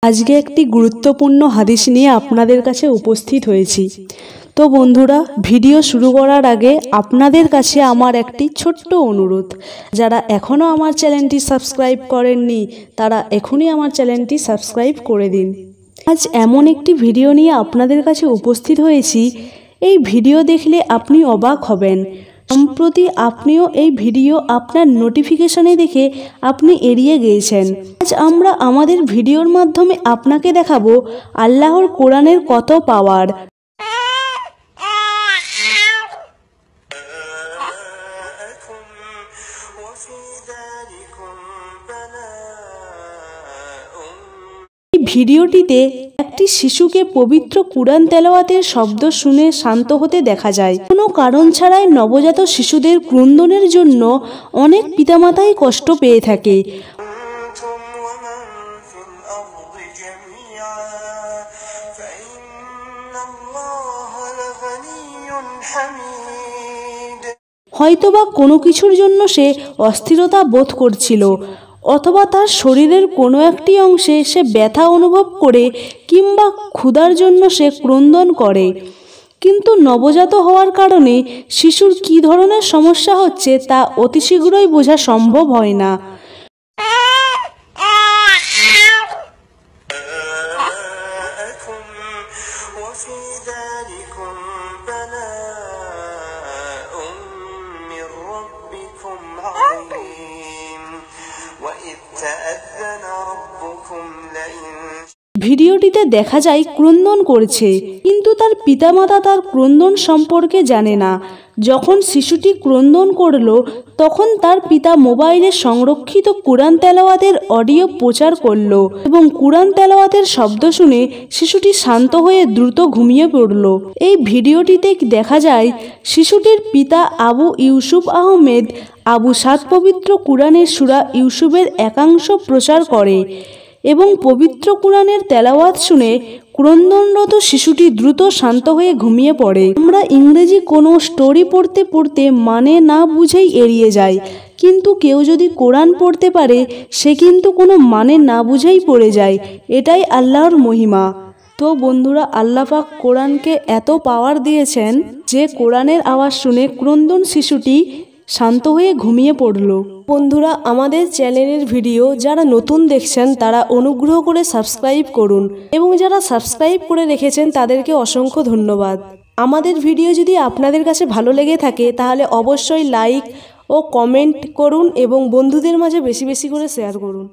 আজকে একটি গুরুত্বপূর্ণ হাদিস নিয়ে আপনাদের কাছে উপস্থিত হয়েছি। তো বন্ধুরা, ভিডিও শুরু করার আগে আপনাদের কাছে আমার একটি ছোট্ট অনুরোধ, যারা এখনও আমার চ্যানেলটি সাবস্ক্রাইব করেননি তারা এখনই আমার চ্যানেলটি সাবস্ক্রাইব করে দিন। আজ এমন একটি ভিডিও নিয়ে আপনাদের কাছে উপস্থিত হয়েছি, এই ভিডিও দেখলে আপনি অবাক হবেন। সম্প্রতি আপনিও এই ভিডিও আপনার নোটিফিকেশনে দেখে আপনি এড়িয়ে গিয়েছেন। আজ আমরা আমাদের ভিডিওর মাধ্যমে আপনাকে দেখাবো আল্লাহর কোরআনের কত পাওয়ার। ভিডিওটিতে একটি শিশুকে পবিত্র কুরআন তেলাওয়াতের শব্দ শুনে শান্ত হতে দেখা যায়। কোনো কারণ ছাড়াই নবজাত শিশুদের ক্রন্দনের জন্য অনেক পিতামাতাই কষ্ট পেয়ে থাকে। হয়তোবা কোনো কিছুর জন্য সে অস্থিরতা বোধ করছিল, অথবা তার শরীরের কোনো একটি অংশে সে ব্যথা অনুভব করে, কিংবা ক্ষুধার জন্য সে ক্রন্দন করে। কিন্তু নবজাত হওয়ার কারণে শিশুর কী ধরনের সমস্যা হচ্ছে তা অতি শীঘ্রই বোঝা সম্ভব হয় না। ভিডিওটিতে দেখা যায় ক্রন্দন করছে, কিন্তু তার পিতামাতা তার ক্রন্দন সম্পর্কে জানে না। যখন শিশুটি ক্রন্দন করল, তখন তার পিতা মোবাইলে সংরক্ষিত কুরআন তেলাওয়াতের অডিও প্রচার করল এবং কুরআন তেলাওয়াতের শব্দ শুনে শিশুটি শান্ত হয়ে দ্রুত ঘুমিয়ে পড়ল। এই ভিডিওটিতে দেখা যায় শিশুটির পিতা আবু ইউসুফ আহমেদ আবু সাদ পবিত্র কুরআনের সূরা ইউসুফের একাংশ প্রচার করে এবং পবিত্র কুরআনের তেলাওয়াত শুনে ক্রন্দনরত শিশুটি দ্রুত শান্ত হয়ে ঘুমিয়ে পড়ে। আমরা ইংরেজি কোনো স্টোরি পড়তে পড়তে মানে না বুঝেই এড়িয়ে যাই, কিন্তু কেউ যদি কোরআন পড়তে পারে সে কিন্তু কোনো মানে না বুঝেই পড়ে যায়। এটাই আল্লাহর মহিমা। তো বন্ধুরা, আল্লাহ পাক কোরআনকে এত পাওয়ার দিয়েছেন যে কোরআনের আওয়াজ শুনে ক্রন্দন শিশুটি শান্ত হয়ে ঘুমিয়ে পড়ল। বন্ধুরা, আমাদের চ্যানেলের ভিডিও যারা নতুন দেখছেন তারা অনুগ্রহ করে সাবস্ক্রাইব করুন, এবং যারা সাবস্ক্রাইব করে রেখেছেন তাদেরকে অসংখ্য ধন্যবাদ। আমাদের ভিডিও যদি আপনাদের কাছে ভালো লেগে থাকে তাহলে অবশ্যই লাইক ও কমেন্ট করুন এবং বন্ধুদের মাঝে বেশি বেশি করে শেয়ার করুন।